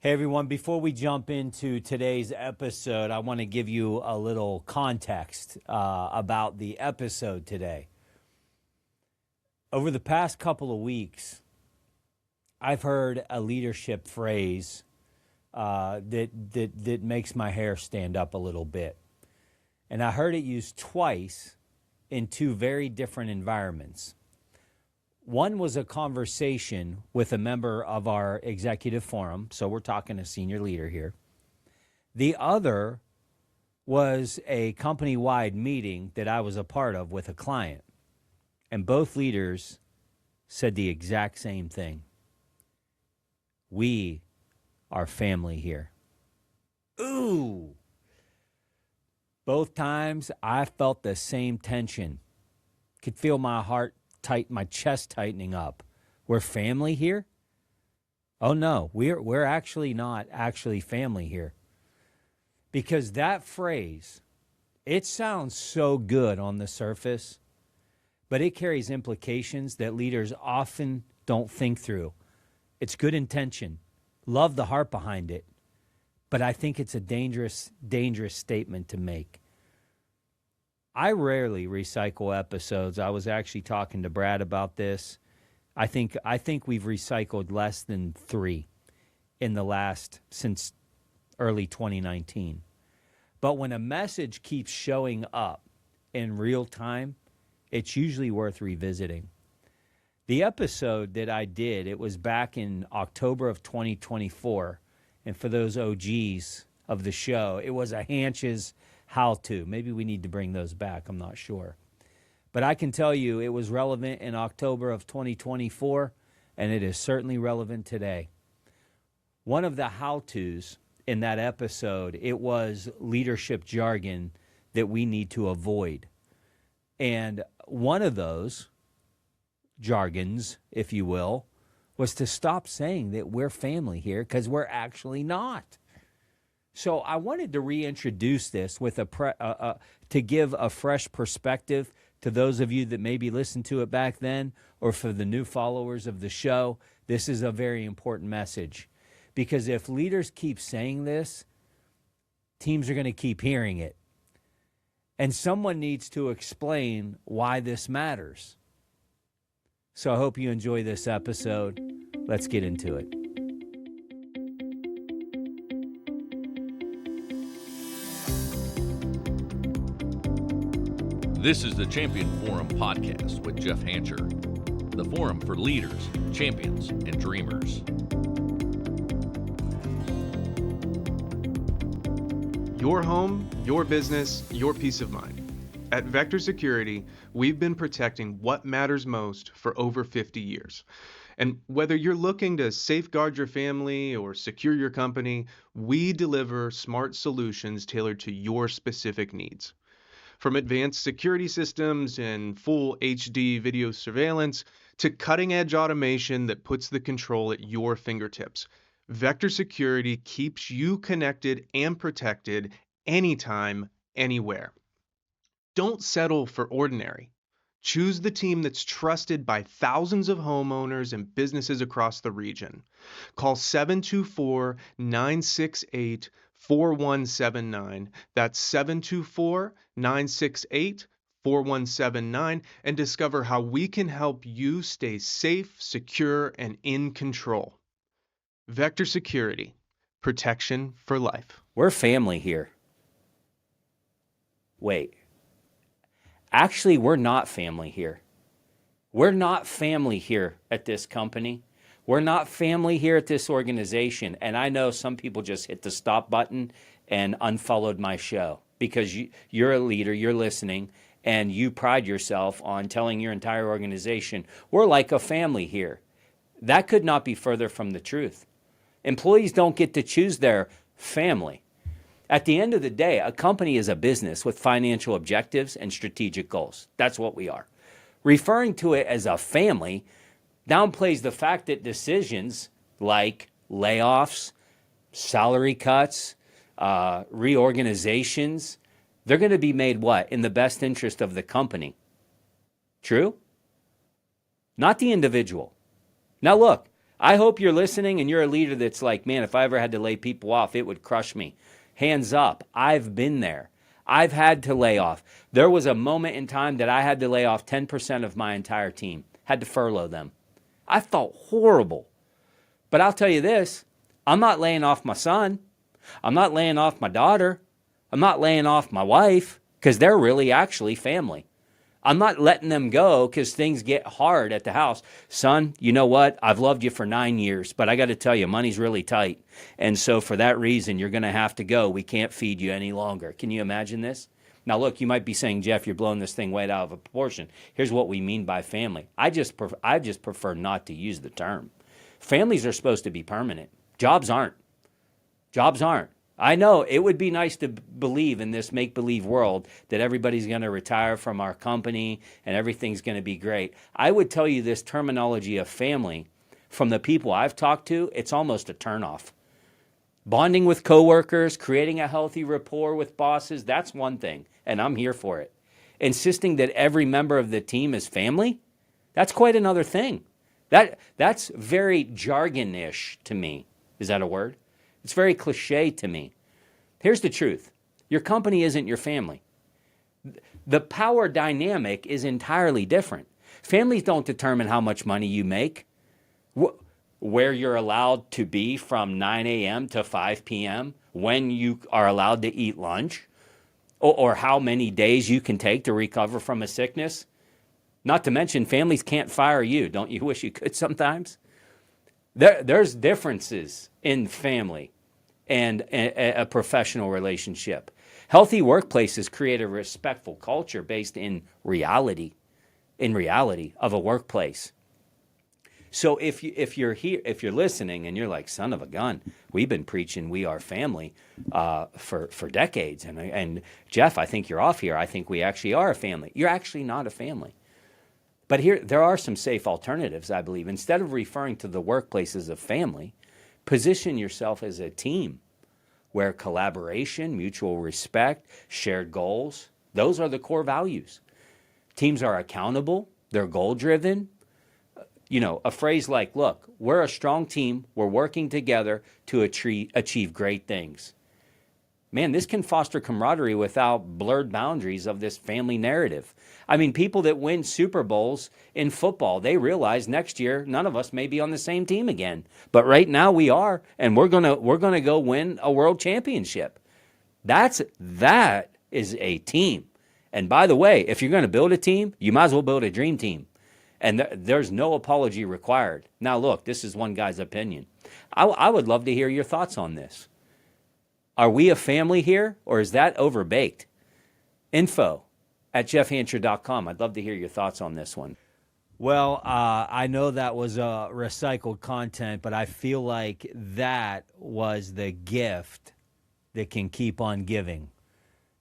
Hey everyone, before we jump into today's episode, I want to give you a little context about the episode today. Over the past couple of weeks, I've heard a leadership phrase that makes my hair stand up a little bit. And I heard it used twice in two very different environments. One was a conversation with a member of our executive forum, so we're talking a senior leader here. The other was a company-wide meeting that I was a part of with a client. And both leaders said the exact same thing. We are family here. Ooh! Both times I felt the same tension. Could feel my heart my chest tightening up. We're family here? Oh no, we're actually not actually family here. Because that phrase, it sounds so good on the surface, but it carries implications that leaders often don't think through. It's good intention. Love the heart behind it. But I think it's a dangerous statement to make. I rarely recycle episodes. I was actually talking to Brad about this. I think we've recycled less than 3 since early 2019. But when a message keeps showing up in real time, it's usually worth revisiting. The episode that I did, it was back in October of 2024. And for those OGs of the show, it was a Hanch's how-to. Maybe we need to bring those back. I'm not sure. But I can tell you it was relevant in October of 2024, and it is certainly relevant today. One of the how-tos in that episode, it was leadership jargon that we need to avoid. And one of those jargons, if you will, was to stop saying that we're family here, because we're actually not. So I wanted to reintroduce this with to give a fresh perspective to those of you that maybe listened to it back then, or for the new followers of the show. This is a very important message, because if leaders keep saying this, teams are going to keep hearing it. And someone needs to explain why this matters. So I hope you enjoy this episode. Let's get into it. This is the Champion Forum podcast with Jeff Hancher, the forum for leaders, champions, and dreamers. Your home, your business, your peace of mind. At Vector Security, we've been protecting what matters most for over 50 years. And whether you're looking to safeguard your family or secure your company, we deliver smart solutions tailored to your specific needs. From advanced security systems and full HD video surveillance to cutting-edge automation that puts the control at your fingertips, Vector Security keeps you connected and protected anytime, anywhere. Don't settle for ordinary. Choose the team that's trusted by thousands of homeowners and businesses across the region. Call 724-968-4179. That's 724-968-4179, and discover how we can help you stay safe, secure, and in control. Vector Security, protection for life. We're family here. Wait. Actually, we're not family here. We're not family here at this company. We're not family here at this organization. And I know some people just hit the stop button and unfollowed my show because you're a leader, you're listening, and you pride yourself on telling your entire organization, we're like a family here. That could not be further from the truth. Employees don't get to choose their family. At the end of the day, a company is a business with financial objectives and strategic goals. That's what we are. Referring to it as a family downplays the fact that decisions like layoffs, salary cuts, reorganizations, they're going to be made what? In the best interest of the company. True? Not the individual. Now look, I hope you're listening and you're a leader that's like, man, if I ever had to lay people off, it would crush me. Hands up. I've been there. I've had to lay off. There was a moment in time that I had to lay off 10% of my entire team, had to furlough them. I felt horrible. But I'll tell you this, I'm not laying off my son. I'm not laying off my daughter. I'm not laying off my wife because they're really actually family. I'm not letting them go because things get hard at the house. Son, you know what? I've loved you for 9 years, but I got to tell you, money's really tight. And so for that reason, you're going to have to go. We can't feed you any longer. Can you imagine this? Now, look, you might be saying, Jeff, you're blowing this thing way out of proportion. Here's what we mean by family. I just prefer not to use the term. Families are supposed to be permanent. Jobs aren't. Jobs aren't. I know it would be nice to believe in this make-believe world that everybody's going to retire from our company and everything's going to be great. I would tell you this terminology of family, from the people I've talked to, it's almost a turnoff. Bonding with coworkers, creating a healthy rapport with bosses, that's one thing, and I'm here for it. Insisting that every member of the team is family, that's quite another thing. That's very jargon-ish to me. Is that a word? It's very cliche to me. Here's the truth. Your company isn't your family. The power dynamic is entirely different. Families don't determine how much money you make, where you're allowed to be from 9 a.m. to 5 p.m., when you are allowed to eat lunch, or how many days you can take to recover from a sickness. Not to mention, families can't fire you. Don't you wish you could sometimes? There's differences in family and a professional relationship. Healthy workplaces create a respectful culture based in reality of a workplace. So if you're here, if you're listening and you're like, son of a gun, we've been preaching we are family for decades, and Jeff, I think you're off here. I think we actually are a family. You're actually not a family. But here, there are some safe alternatives, I believe. Instead of referring to the workplace as a family, position yourself as a team where collaboration, mutual respect, shared goals, those are the core values. Teams are accountable, they're goal-driven. You know, a phrase like, look, we're a strong team, we're working together to achieve great things. Man, this can foster camaraderie without blurred boundaries of this family narrative. I mean, people that win Super Bowls in football, they realize next year none of us may be on the same team again. But right now we are, and we're gonna go win a world championship. That is a team. And by the way, if you're going to build a team, you might as well build a dream team. And there's no apology required. Now, look, this is one guy's opinion. I would love to hear your thoughts on this. Are we a family here, or is that overbaked? info@jeffhancher.com. I'd love to hear your thoughts on this one. Well, I know that was recycled content, but I feel like that was the gift that can keep on giving.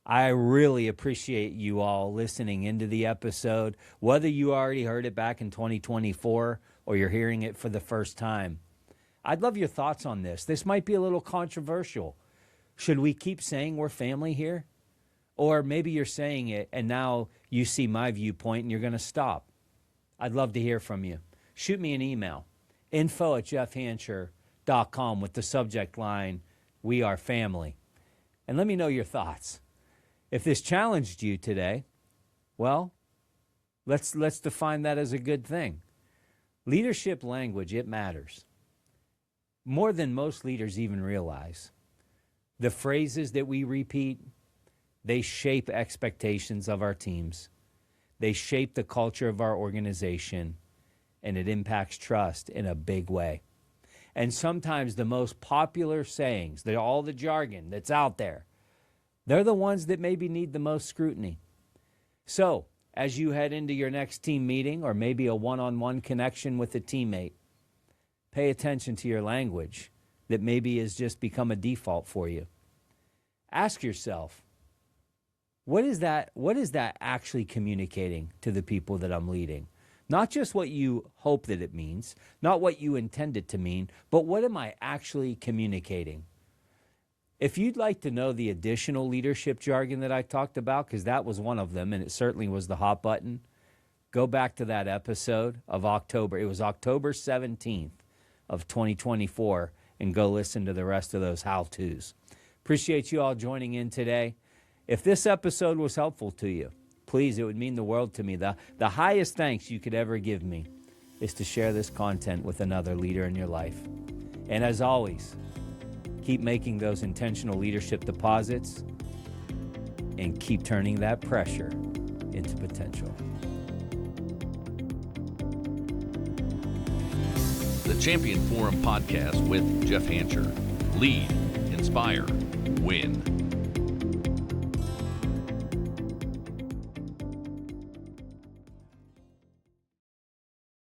I really appreciate you all listening into the episode, whether you already heard it back in 2024 or you're hearing it for the first time. I'd love your thoughts on this. This might be a little controversial. Should we keep saying we're family here? Or maybe you're saying it and now you see my viewpoint and you're going to stop. I'd love to hear from you. Shoot me an email, info@jeffhancher.com with the subject line, "We Are Family." And let me know your thoughts. If this challenged you today, well, let's define that as a good thing. Leadership language, it matters. More than most leaders even realize. The phrases that we repeat, they shape expectations of our teams. They shape the culture of our organization, and it impacts trust in a big way. And sometimes the most popular sayings, all the jargon that's out there, they're the ones that maybe need the most scrutiny. So, as you head into your next team meeting or maybe a one-on-one connection with a teammate, pay attention to your language that maybe has just become a default for you. Ask yourself, what is that actually communicating to the people that I'm leading? Not just what you hope that it means, not what you intend it to mean, but what am I actually communicating? If you'd like to know the additional leadership jargon that I talked about, because that was one of them, and it certainly was the hot button, go back to that episode of October. It was October 17th of 2024 and go listen to the rest of those how-tos. Appreciate you all joining in today. If this episode was helpful to you, please, it would mean the world to me. The highest thanks you could ever give me is to share this content with another leader in your life. And as always, keep making those intentional leadership deposits and keep turning that pressure into potential. The Champion Forum podcast with Jeff Hancher. Lead, inspire, win.